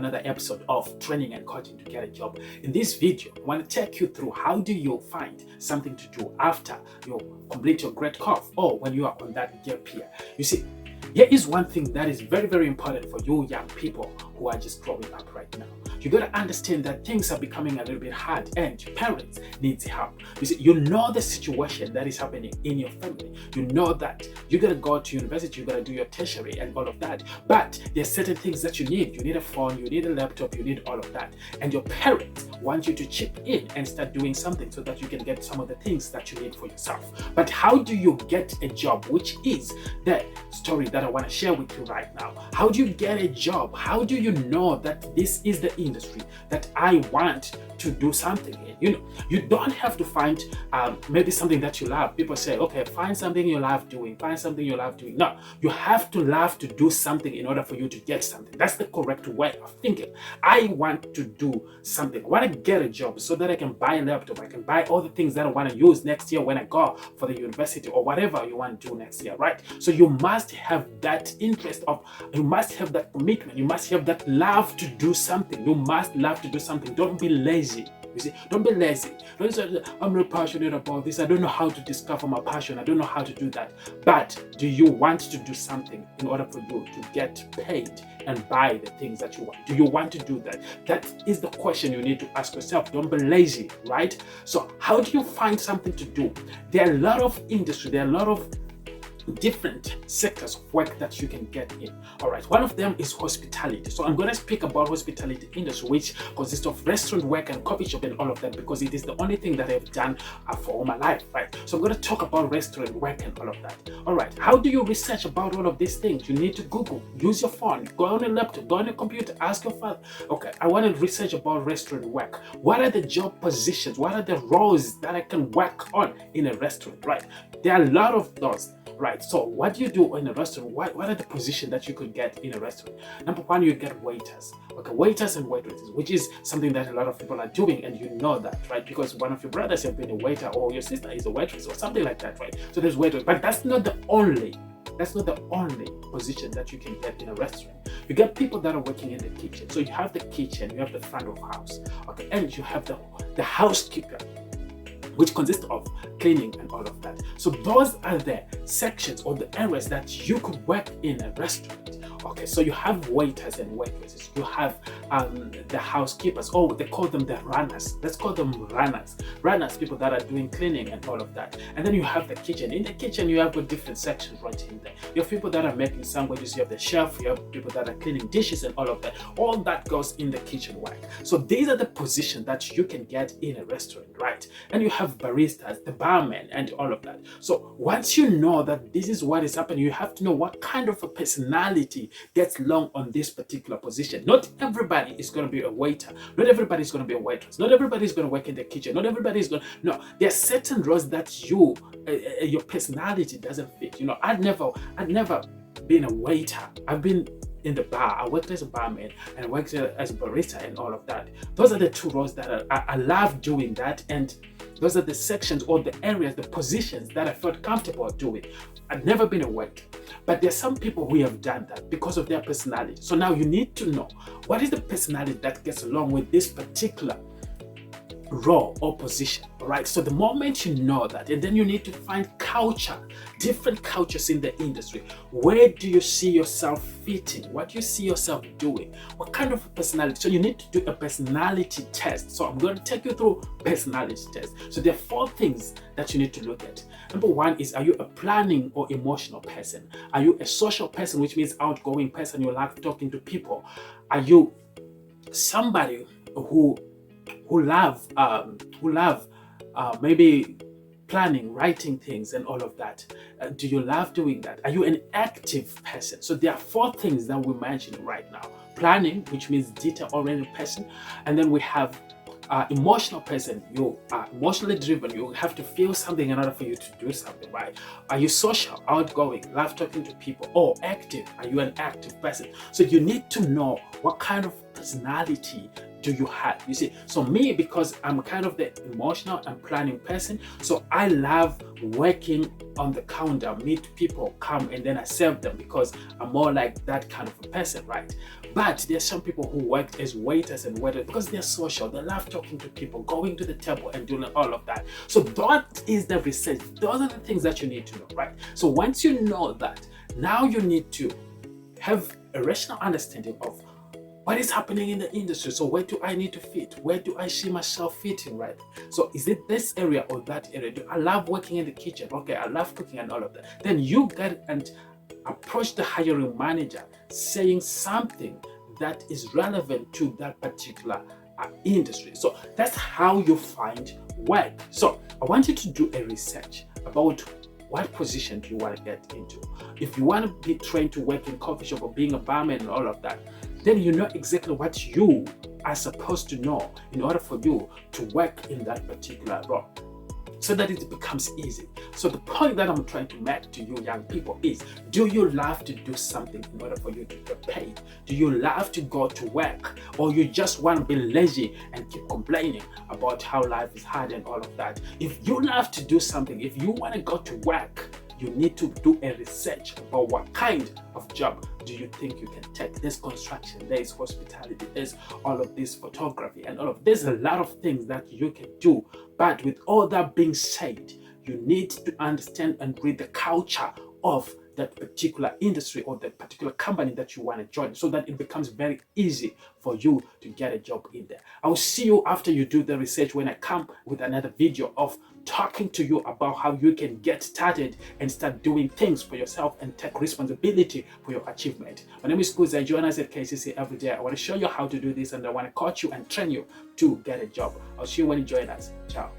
another episode of Training and Coaching to Get a Job. In this video, I want to take you through how do you find something to do after you complete your grade course or when you are on that gap year. You see, here is one thing that is very, very important for you young people who are just growing up right now. You got to understand that things are becoming a little bit hard and your parents need help. You see, you know the situation that is happening in your family. You know that you got to go to university, you got to do your tertiary and all of that. But there's certain things that you need. You need a phone, you need a laptop, you need all of that. And your parents want you to chip in and start doing something so that you can get some of the things that you need for yourself. But how do you get a job, which is the story that I want to share with you right now. How do you get a job? How do you know that this is the industry that I want to do something in? You know, you don't have to find maybe something that you love. People say, okay, find something you love doing, find something you love doing. No, you have to love to do something in order for you to get something. That's the correct way of thinking. I want to do something. I want to get a job so that I can buy a laptop. I can buy all the things that I want to use next year when I go for the university or whatever you want to do next year, right? So you must have that interest you must have that commitment. You must have that love to do something. You must love to do something. Don't be lazy. You see, don't be lazy. Don't say, I'm not passionate about this. I don't know how to discover my passion. I don't know how to do that. But do you want to do something in order for you to get paid and buy the things that you want? Do you want to do that? That is the question you need to ask yourself. Don't be lazy, right? So how do you find something to do? There are a lot of industry. There are a lot of different sectors of work that you can get in. All right, one of them is hospitality. So I'm going to speak about hospitality industry, which consists of restaurant work and coffee shop and all of that, because it is the only thing that I've done for all my life, right? So I'm going to talk about restaurant work and all of that. All right, how do you research about all of these things? You need to Google, use your phone, go on a laptop, go on a computer, ask your father, okay, I want to research about restaurant work. What are the job positions? What are the roles that I can work on in a restaurant, right? There are a lot of those. Right, so what do you do in a restaurant? What are the positions that you could get in a restaurant? Number one, you get waiters. Okay, waiters and waitresses, which is something that a lot of people are doing, and you know that, right? Because one of your brothers have been a waiter, or your sister is a waitress, or something like that, right? So there's waiters, but that's not the only position that you can get in a restaurant. You get people that are working in the kitchen. So you have the kitchen, you have the front of house, okay, and you have the housekeeper, which consists of cleaning and all of that. So those are the sections or the areas that you could work in a restaurant. Okay, so you have waiters and waitresses. You have the housekeepers. Oh, they call them the runners. Let's call them runners. Runners, people that are doing cleaning and all of that. And then you have the kitchen. In the kitchen, you have different sections right in there. You have people that are making sandwiches. You have the chef. You have people that are cleaning dishes and all of that. All that goes in the kitchen work. So these are the positions that you can get in a restaurant, right? And you have baristas, the barman, and all of that. So once you know that this is what is happening, you have to know what kind of a personality gets along on this particular position. Not everybody is going to be a waiter. Not everybody is going to be a waitress. Not everybody is going to work in the kitchen. Not everybody is going to... No, there are certain roles that your personality doesn't fit. You know, I'd never been a waiter. I've been in the bar. I worked as a barman and I worked as a barista and all of that. Those are the two roles that I love doing that, and those are the sections or the areas, the positions that I felt comfortable doing. I've never been a waiter, but there's some people who have done that because of their personality. So now you need to know what is the personality that gets along with this particular role or position. All right, so the moment you know that, and then you need to find culture, different cultures in the industry. Where do you see yourself fitting? What do you see yourself doing? What kind of personality? So you need to do a personality test. So I'm going to take you through personality test. So there are 4 things that you need to look at. Number 1 is, are you a planning or emotional person? Are you a social person, which means outgoing person? You like talking to people. Are you somebody who love maybe planning, writing things and all of that? Do you love doing that? Are you an active person? So there are 4 things that we're mentioning right now. Planning, which means detail-oriented person. And then we have emotional person. You are emotionally driven. You have to feel something in order for you to do something, right? Are you social, outgoing, love talking to people? Or active? Are you an active person? So you need to know what kind of personality do you have? You see, so me, because I'm kind of the emotional and planning person, so I love working on the counter, meet people, come, and then I serve them, because I'm more like that kind of a person, right? But there are some people who work as waiters and waiters because they're social. They love talking to people, going to the table and doing all of that. So that is the research. Those are the things that you need to know, right? So once you know that, now you need to have a rational understanding of what is happening in the industry. So where do I need to fit? Where do I see myself fitting, right? So is it this area or that area? Do I love working in the kitchen? Okay, I love cooking and all of that. Then you get and approach the hiring manager saying something that is relevant to that particular industry. So that's how you find work. So I want you to do a research about what position do you want to get into. If you want to be trained to work in coffee shop or being a barman and all of that, then you know exactly what you are supposed to know in order for you to work in that particular role, so that it becomes easy. So the point that I'm trying to make to you young people is, do you love to do something in order for you to get paid? Do you love to go to work, or you just want to be lazy and keep complaining about how life is hard and all of that? If you love to do something, if you want to go to work, you need to do a research about what kind of job do you think you can take. There's construction, there's hospitality, there's all of this photography and all of there's a lot of things that you can do. But with all that being said, you need to understand and read the culture of that particular industry or that particular company that you want to join, so that it becomes very easy for you to get a job in there. I will see you after you do the research, when I come with another video of talking to you about how you can get started and start doing things for yourself and take responsibility for your achievement. My name is Kuza. Join us at KCC every day. I want to show you how to do this, and I want to coach you and train you to get a job. I'll see you when you join us. Ciao.